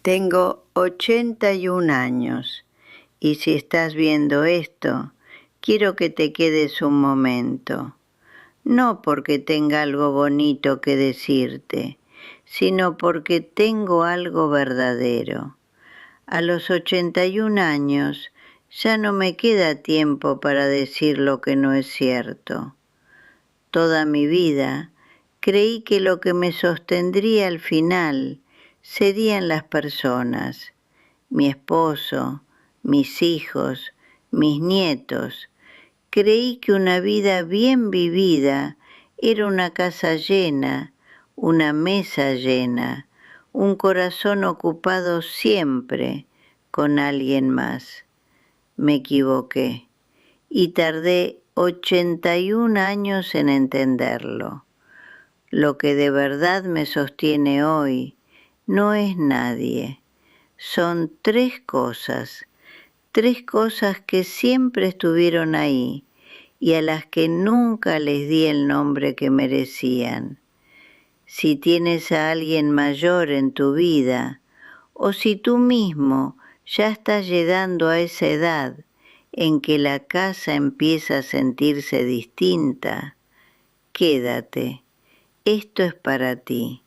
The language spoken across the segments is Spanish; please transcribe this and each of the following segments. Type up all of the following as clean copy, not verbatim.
Tengo 81 años y si estás viendo esto, quiero que te quedes un momento. No porque tenga algo bonito que decirte, sino porque tengo algo verdadero. A los 81 años ya no me queda tiempo para decir lo que no es cierto. Toda mi vida creí que lo que me sostendría al final serían las personas, mi esposo, mis hijos, mis nietos. Creí que una vida bien vivida era una casa llena, una mesa llena, un corazón ocupado siempre con alguien más. Me equivoqué y tardé 81 años en entenderlo. Lo que de verdad me sostiene hoy no es nadie. Son tres cosas que siempre estuvieron ahí y a las que nunca les di el nombre que merecían. Si tienes a alguien mayor en tu vida, o si tú mismo ya estás llegando a esa edad en que la casa empieza a sentirse distinta, quédate. Esto es para ti.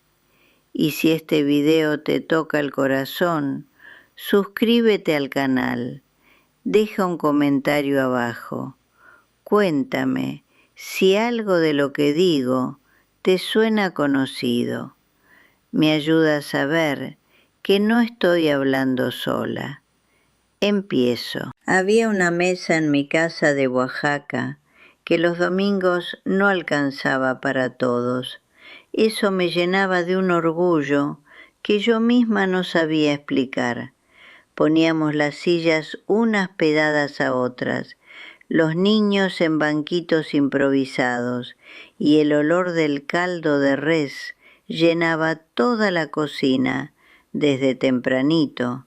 Y si este video te toca el corazón, suscríbete al canal. Deja un comentario abajo. Cuéntame si algo de lo que digo te suena conocido. Me ayuda a saber que no estoy hablando sola. Empiezo. Había una mesa en mi casa de Oaxaca que los domingos no alcanzaba para todos. Eso me llenaba de un orgullo que yo misma no sabía explicar. Poníamos las sillas unas pegadas a otras, los niños en banquitos improvisados, y el olor del caldo de res llenaba toda la cocina desde tempranito.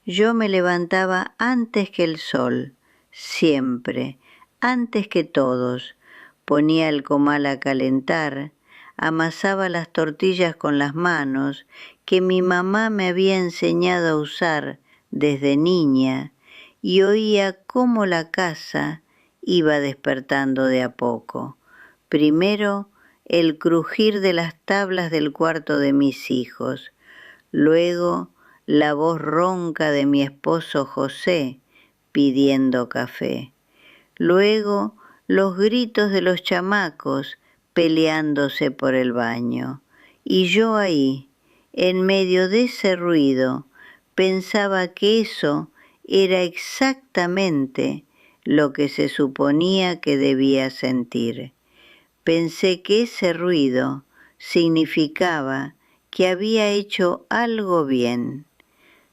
Yo me levantaba antes que el sol, siempre, antes que todos. Ponía el comal a calentar, amasaba las tortillas con las manos que mi mamá me había enseñado a usar desde niña y oía cómo la casa iba despertando de a poco. Primero el crujir de las tablas del cuarto de mis hijos, luego la voz ronca de mi esposo José pidiendo café, luego los gritos de los chamacos peleándose por el baño. Y yo ahí, en medio de ese ruido, pensaba que eso era exactamente lo que se suponía que debía sentir. Pensé que ese ruido significaba que había hecho algo bien.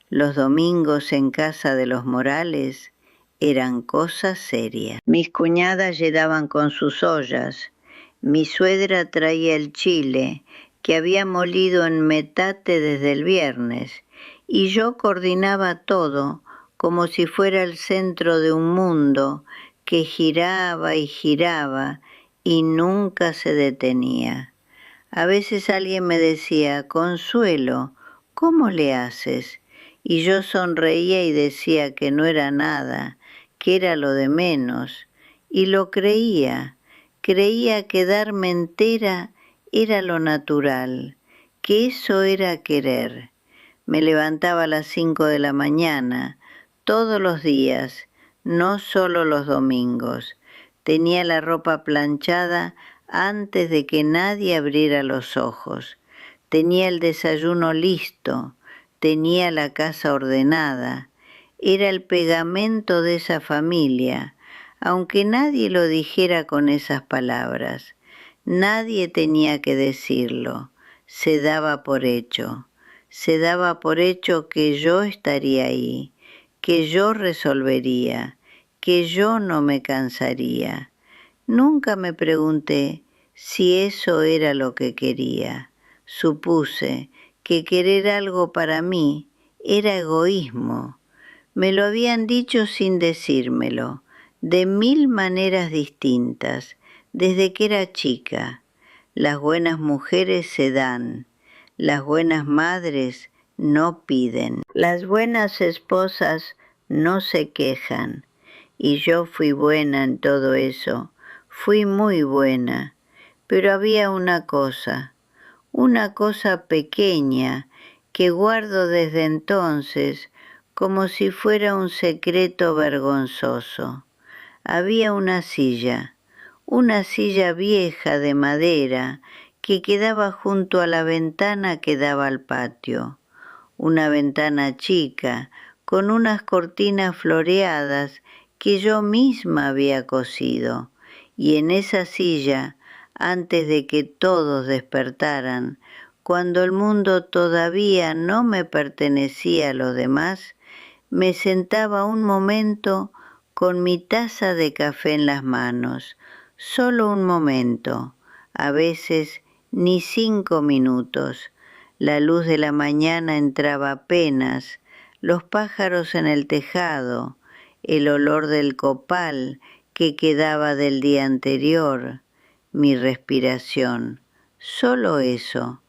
Los domingos en casa de los Morales eran cosas serias. Mis cuñadas llegaban con sus ollas. Mi suegra traía el chile que había molido en metate desde el viernes y yo coordinaba todo como si fuera el centro de un mundo que giraba y giraba y nunca se detenía. A veces alguien me decía, Consuelo, ¿cómo le haces? Y yo sonreía y decía que no era nada, que era lo de menos. Y lo creía. Creía que darme entera era lo natural, que eso era querer. Me levantaba a las 5 de la mañana, todos los días, no solo los domingos. Tenía la ropa planchada antes de que nadie abriera los ojos. Tenía el desayuno listo, tenía la casa ordenada. Era el pegamento de esa familia, aunque nadie lo dijera con esas palabras. Nadie tenía que decirlo. Se daba por hecho. Se daba por hecho que yo estaría ahí, que yo resolvería, que yo no me cansaría. Nunca me pregunté si eso era lo que quería. Supuse que querer algo para mí era egoísmo. Me lo habían dicho sin decírmelo, de 1000 maneras distintas, desde que era chica. Las buenas mujeres se dan, las buenas madres no piden. Las buenas esposas no se quejan, y yo fui buena en todo eso, fui muy buena, pero había una cosa pequeña que guardo desde entonces como si fuera un secreto vergonzoso. Había una silla vieja de madera que quedaba junto a la ventana que daba al patio. Una ventana chica, con unas cortinas floreadas que yo misma había cosido, y en esa silla, antes de que todos despertaran, cuando el mundo todavía no me pertenecía a los demás, me sentaba un momento con mi taza de café en las manos, solo un momento, a veces ni 5 minutos. La luz de la mañana entraba apenas, los pájaros en el tejado, el olor del copal que quedaba del día anterior, mi respiración, solo eso.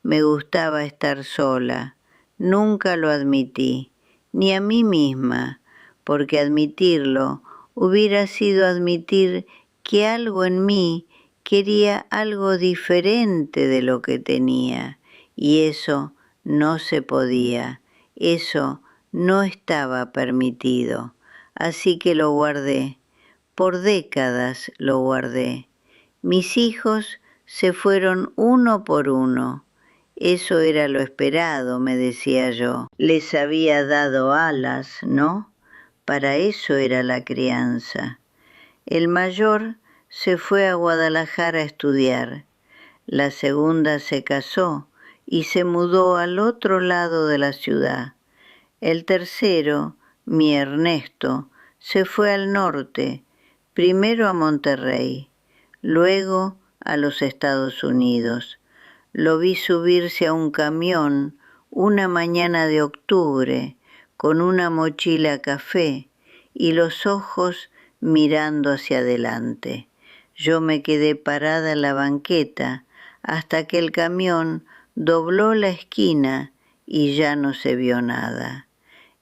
Me gustaba estar sola, nunca lo admití, ni a mí misma, porque admitirlo hubiera sido admitir que algo en mí quería algo diferente de lo que tenía, y eso no se podía, eso no estaba permitido. Así que lo guardé, por décadas lo guardé. Mis hijos se fueron uno por uno. Eso era lo esperado, me decía yo. Les había dado alas, ¿no? Para eso era la crianza. El mayor se fue a Guadalajara a estudiar. La segunda se casó y se mudó al otro lado de la ciudad. El tercero, mi Ernesto, se fue al norte, primero a Monterrey, luego a los Estados Unidos. Lo vi subirse a un camión una mañana de octubre con una mochila café y los ojos mirando hacia adelante. Yo me quedé parada en la banqueta hasta que el camión dobló la esquina y ya no se vio nada.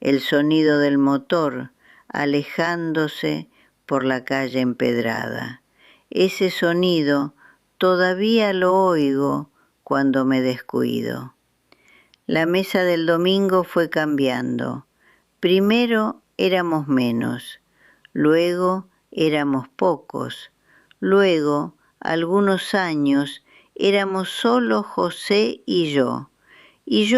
El sonido del motor alejándose por la calle empedrada. Ese sonido todavía lo oigo cuando me descuido. La mesa del domingo fue cambiando. Primero éramos menos, luego éramos pocos, luego, algunos años, éramos solo José y yo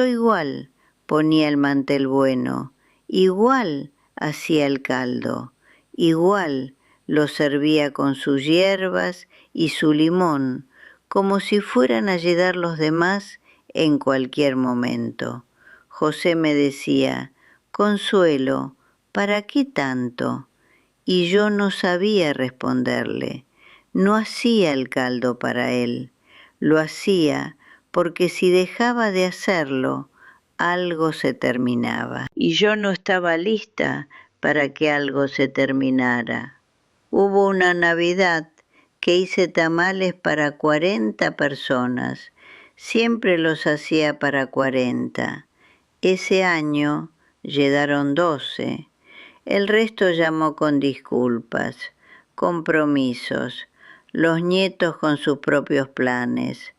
igual ponía el mantel bueno, igual hacía el caldo, igual lo servía con sus hierbas y su limón, como si fueran a llegar los demás en cualquier momento. José me decía, Consuelo, ¿para qué tanto? Y yo no sabía responderle. No hacía el caldo para él, lo hacía porque si dejaba de hacerlo, algo se terminaba. Y yo no estaba lista para que algo se terminara. Hubo una Navidad que hice tamales para 40 personas. Siempre los hacía para 40. Ese año llegaron 12. El resto llamó con disculpas, compromisos, los nietos con sus propios planes.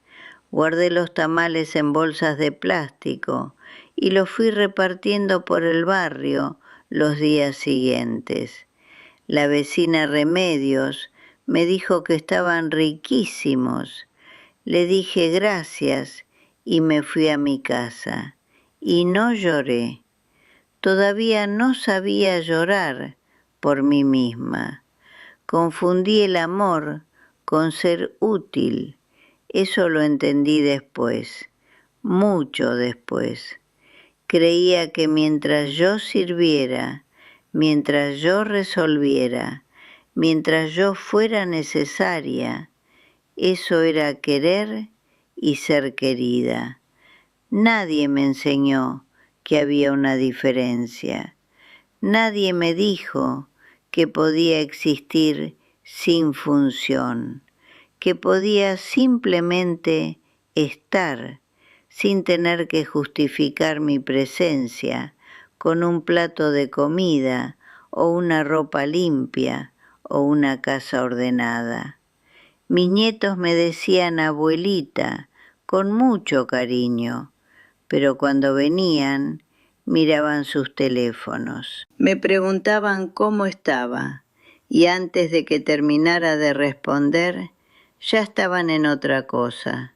Guardé los tamales en bolsas de plástico y los fui repartiendo por el barrio los días siguientes. La vecina Remedios me dijo que estaban riquísimos. Le dije gracias y me fui a mi casa. Y no lloré. Todavía no sabía llorar por mí misma. Confundí el amor con ser útil. Eso lo entendí después, mucho después. Creía que mientras yo sirviera, mientras yo resolviera, mientras yo fuera necesaria, eso era querer y ser querida. Nadie me enseñó que había una diferencia. Nadie me dijo que podía existir sin función, que podía simplemente estar sin tener que justificar mi presencia con un plato de comida o una ropa limpia o una casa ordenada. Mis nietos me decían abuelita con mucho cariño, pero cuando venían miraban sus teléfonos. Me preguntaban cómo estaba y antes de que terminara de responder ya estaban en otra cosa.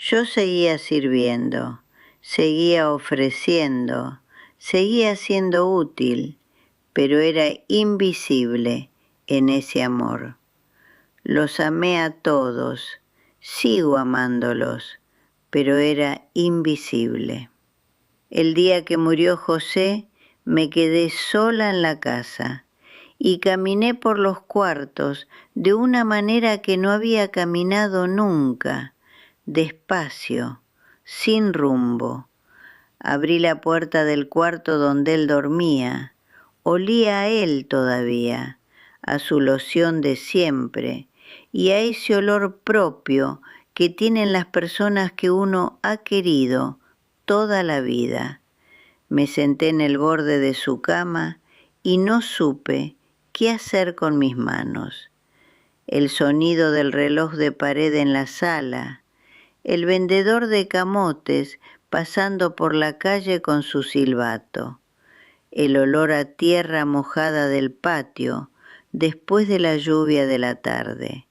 Yo seguía sirviendo, seguía ofreciendo, seguía siendo útil, pero era invisible en ese amor. Los amé a todos, sigo amándolos, pero era invisible. El día que murió José, me quedé sola en la casa y caminé por los cuartos de una manera que no había caminado nunca, despacio, sin rumbo. Abrí la puerta del cuarto donde él dormía. Olía a él todavía, a su loción de siempre y a ese olor propio que tienen las personas que uno ha querido toda la vida. Me senté en el borde de su cama y no supe qué hacer con mis manos. El sonido del reloj de pared en la sala, el vendedor de camotes pasando por la calle con su silbato, el olor a tierra mojada del patio después de la lluvia de la tarde,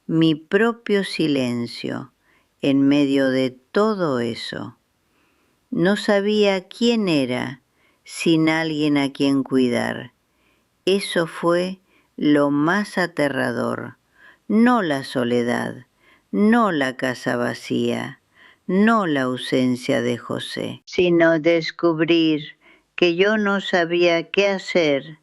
mi propio silencio en medio de todo eso. No sabía quién era sin alguien a quien cuidar. Eso fue lo más aterrador, no la soledad, no la casa vacía, no la ausencia de José, sino descubrir que yo no sabía qué hacer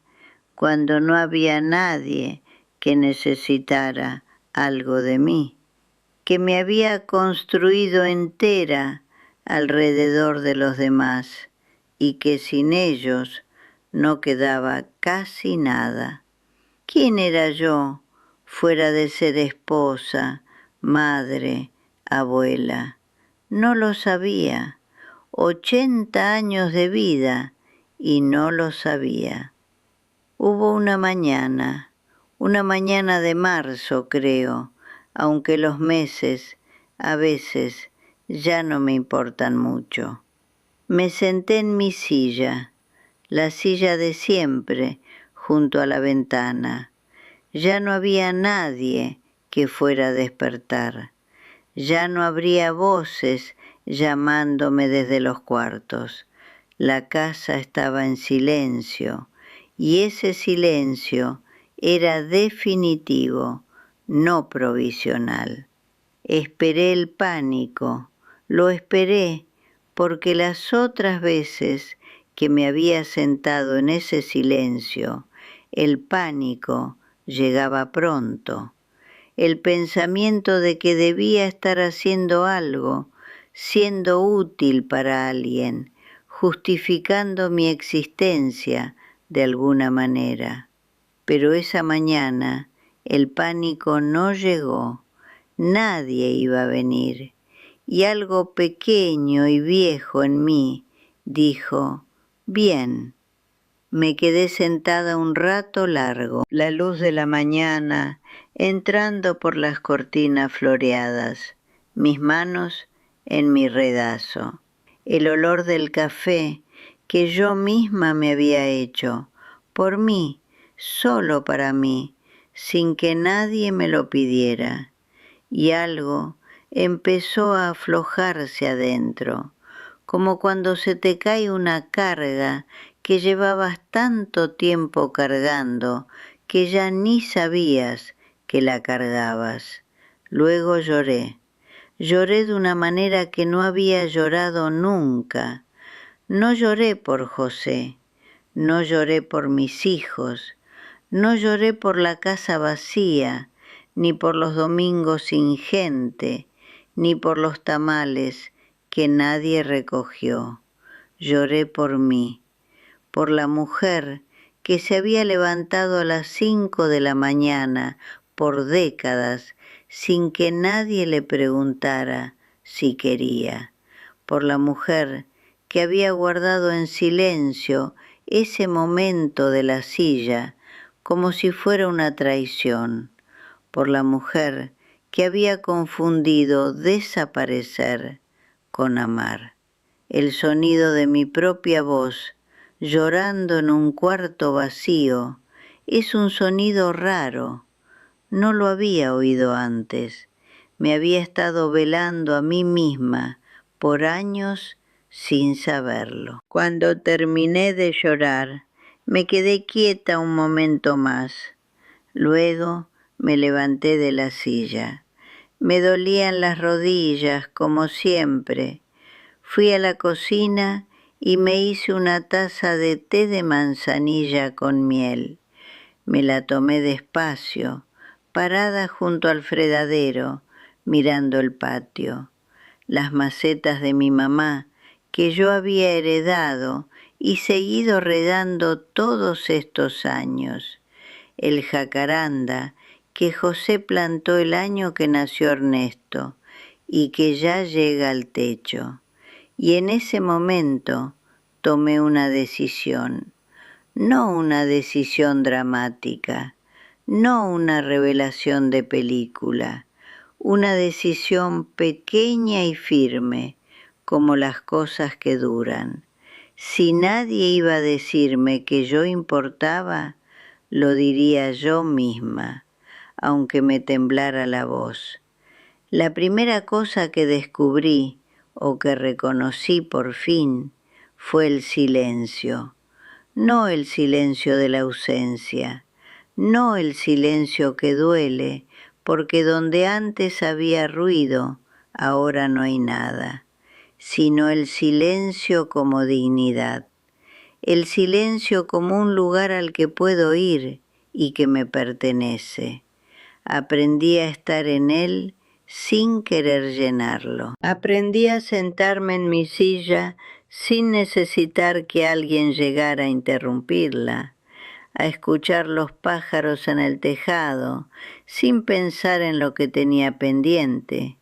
cuando no había nadie que necesitara algo de mí, que me había construido entera alrededor de los demás y que sin ellos no quedaba casi nada. ¿Quién era yo fuera de ser esposa, madre, abuela? No lo sabía. 80 años de vida y no lo sabía. Hubo una mañana de marzo creo, aunque los meses a veces ya no me importan mucho. Me senté en mi silla, la silla de siempre, junto a la ventana. Ya no había nadie que fuera a despertar. Ya no habría voces llamándome desde los cuartos. La casa estaba en silencio y ese silencio era definitivo, no provisional. Esperé el pánico, lo esperé porque las otras veces que me había sentado en ese silencio, el pánico llegaba pronto. El pensamiento de que debía estar haciendo algo, siendo útil para alguien, justificando mi existencia de alguna manera. Pero esa mañana el pánico no llegó, nadie iba a venir, y algo pequeño y viejo en mí dijo, bien. Me quedé sentada un rato largo, la luz de la mañana entrando por las cortinas floreadas, mis manos en mi redazo, el olor del café que yo misma me había hecho, por mí, solo para mí, sin que nadie me lo pidiera, y algo empezó a aflojarse adentro, como cuando se te cae una carga que llevabas tanto tiempo cargando que ya ni sabías que la cargabas. Luego lloré de una manera que no había llorado nunca. No lloré por José, no lloré por mis hijos, no lloré por la casa vacía, ni por los domingos sin gente, ni por los tamales que nadie recogió. Lloré por mí, por la mujer que se había levantado a las 5 de la mañana por décadas sin que nadie le preguntara si quería, por la mujer que había guardado en silencio ese momento de la silla como si fuera una traición, por la mujer que había confundido desaparecer con amar. El sonido de mi propia voz, llorando en un cuarto vacío, es un sonido raro. No lo había oído antes. Me había estado velando a mí misma por años sin saberlo. Cuando terminé de llorar, me quedé quieta un momento más. Luego me levanté de la silla. Me dolían las rodillas, como siempre. Fui a la cocina y me hice una taza de té de manzanilla con miel. Me la tomé despacio, parada junto al fregadero, mirando el patio. Las macetas de mi mamá, que yo había heredado y seguido regando todos estos años. El jacaranda que José plantó el año que nació Ernesto y que ya llega al techo. Y en ese momento tomé una decisión, no una decisión dramática, no una revelación de película, una decisión pequeña y firme, como las cosas que duran. Si nadie iba a decirme que yo importaba, lo diría yo misma, aunque me temblara la voz. La primera cosa que descubrí, o que reconocí por fin, fue el silencio. No el silencio de la ausencia, no el silencio que duele, porque donde antes había ruido, ahora no hay nada, sino el silencio como dignidad, el silencio como un lugar al que puedo ir y que me pertenece. Aprendí a estar en él sin querer llenarlo. Aprendí a sentarme en mi silla sin necesitar que alguien llegara a interrumpirla, a escuchar los pájaros en el tejado sin pensar en lo que tenía pendiente,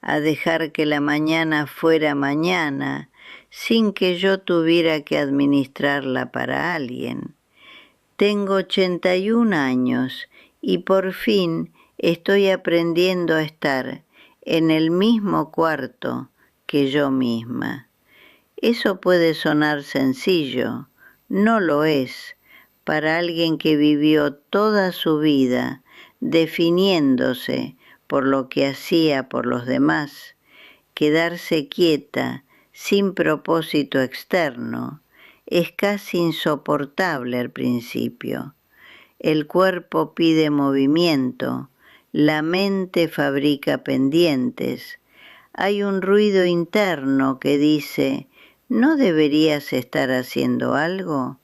a dejar que la mañana fuera mañana sin que yo tuviera que administrarla para alguien. Tengo 81 años y por fin estoy aprendiendo a estar en el mismo cuarto que yo misma. Eso puede sonar sencillo, no lo es para alguien que vivió toda su vida definiéndose por lo que hacía por los demás. Quedarse quieta, sin propósito externo, es casi insoportable al principio. El cuerpo pide movimiento, la mente fabrica pendientes. Hay un ruido interno que dice, ¿no deberías estar haciendo algo?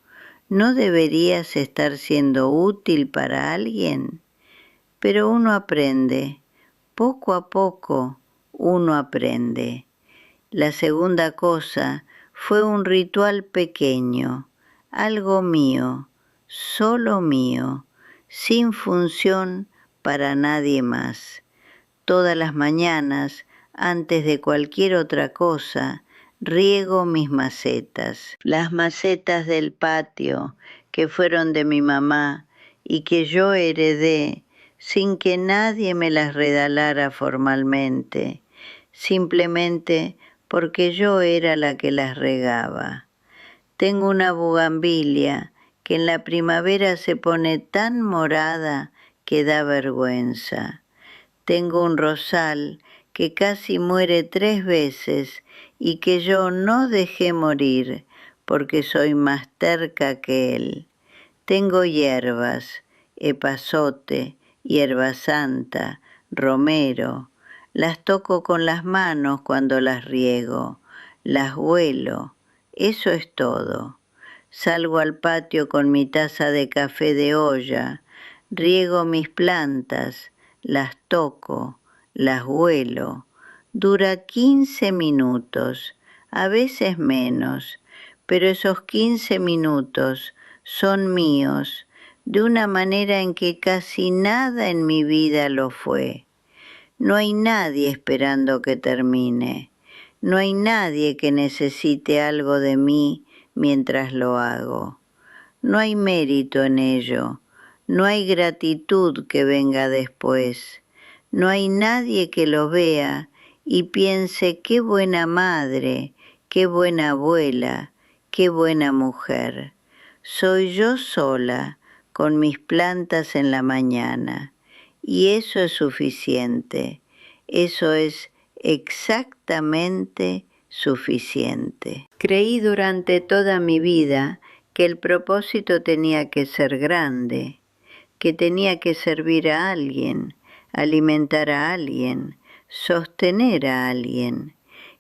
¿No deberías estar siendo útil para alguien? Pero uno aprende, poco a poco uno aprende. La segunda cosa fue un ritual pequeño, algo mío, solo mío, sin función para nadie más. Todas las mañanas, antes de cualquier otra cosa, riego mis macetas. Las macetas del patio que fueron de mi mamá y que yo heredé sin que nadie me las regalara formalmente, simplemente porque yo era la que las regaba. Tengo una bugambilia que en la primavera se pone tan morada que da vergüenza. Tengo un rosal que casi muere 3 veces y que yo no dejé morir porque soy más terca que él. Tengo hierbas, epazote, hierba santa, romero. Las toco con las manos cuando las riego, las huelo, eso es todo. Salgo al patio con mi taza de café de olla, riego mis plantas, las toco, las huelo. Dura 15 minutos, a veces menos, pero esos 15 minutos son míos de una manera en que casi nada en mi vida lo fue. No hay nadie esperando que termine. No hay nadie que necesite algo de mí mientras lo hago. No hay mérito en ello. No hay gratitud que venga después. No hay nadie que lo vea y piense qué buena madre, qué buena abuela, qué buena mujer. Soy yo sola, con mis plantas en la mañana. Y eso es suficiente. Eso es exactamente suficiente. Creí durante toda mi vida que el propósito tenía que ser grande, que tenía que servir a alguien, alimentar a alguien, sostener a alguien,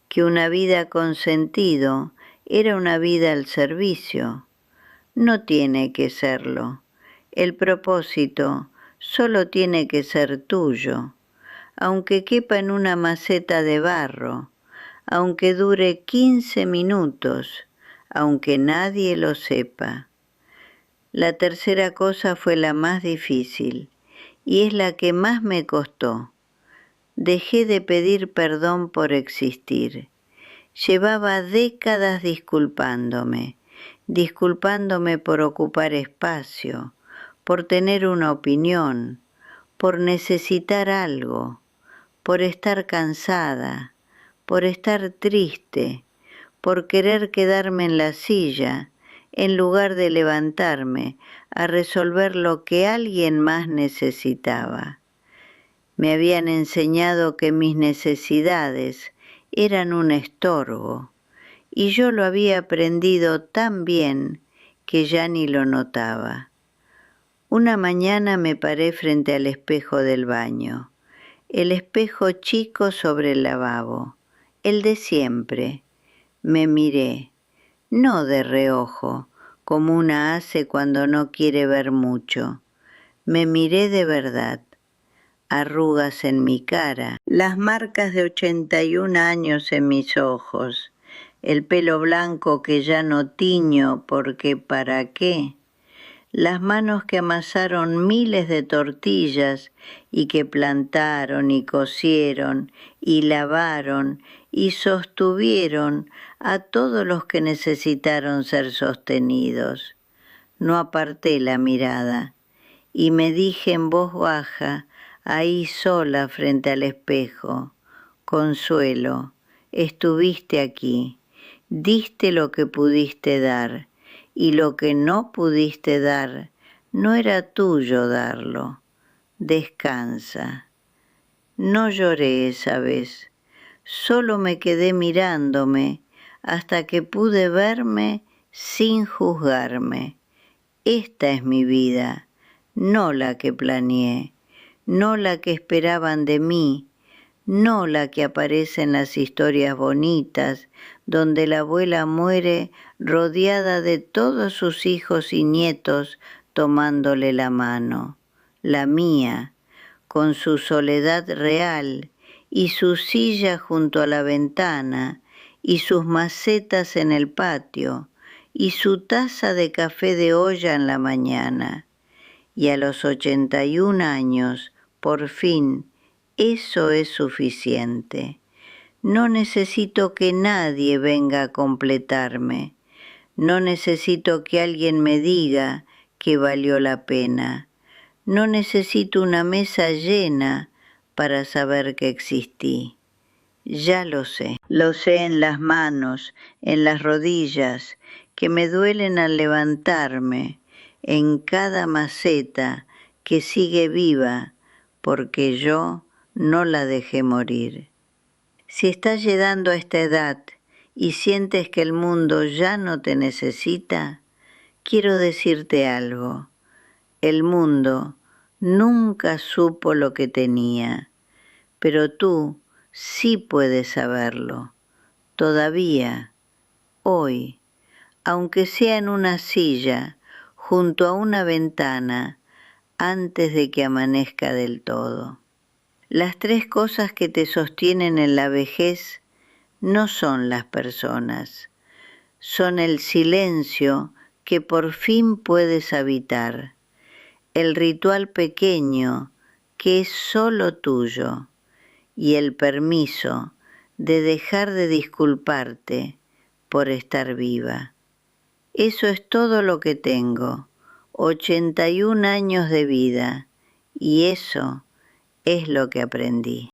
que una vida con sentido era una vida al servicio. No tiene que serlo. El propósito solo tiene que ser tuyo, aunque quepa en una maceta de barro, aunque dure 15 minutos, aunque nadie lo sepa. La tercera cosa fue la más difícil y es la que más me costó. Dejé de pedir perdón por existir. Llevaba décadas disculpándome por ocupar espacio, por tener una opinión, por necesitar algo, por estar cansada, por estar triste, por querer quedarme en la silla, en lugar de levantarme a resolver lo que alguien más necesitaba. Me habían enseñado que mis necesidades eran un estorbo, y yo lo había aprendido tan bien que ya ni lo notaba. Una mañana me paré frente al espejo del baño, el espejo chico sobre el lavabo, el de siempre. Me miré, no de reojo, como una hace cuando no quiere ver mucho. Me miré de verdad. Arrugas en mi cara, las marcas de 81 años en mis ojos, el pelo blanco que ya no tiño porque ¿para qué? Las manos que amasaron miles de tortillas y que plantaron y cosieron y lavaron y sostuvieron a todos los que necesitaron ser sostenidos. No aparté la mirada y me dije en voz baja, ahí sola frente al espejo, Consuelo, estuviste aquí, diste lo que pudiste dar, y lo que no pudiste dar, no era tuyo darlo. Descansa. No lloré esa vez, solo me quedé mirándome hasta que pude verme sin juzgarme. Esta es mi vida, no la que planeé, no la que esperaban de mí, no la que aparece en las historias bonitas, donde la abuela muere rodeada de todos sus hijos y nietos tomándole la mano. La mía, con su soledad real y su silla junto a la ventana y sus macetas en el patio y su taza de café de olla en la mañana. Y a los 81 años, por fin, eso es suficiente. No necesito que nadie venga a completarme. No necesito que alguien me diga que valió la pena. No necesito una mesa llena para saber que existí. Ya lo sé. Lo sé en las manos, en las rodillas, que me duelen al levantarme, en cada maceta que sigue viva, porque yo no la dejé morir. Si estás llegando a esta edad y sientes que el mundo ya no te necesita, quiero decirte algo. El mundo nunca supo lo que tenía, pero tú sí puedes saberlo. Todavía, hoy, aunque sea en una silla, junto a una ventana, antes de que amanezca del todo. Las tres cosas que te sostienen en la vejez no son las personas, son el silencio que por fin puedes habitar, el ritual pequeño que es solo tuyo y el permiso de dejar de disculparte por estar viva. Eso es todo lo que tengo, 81 años de vida, y eso es lo que aprendí.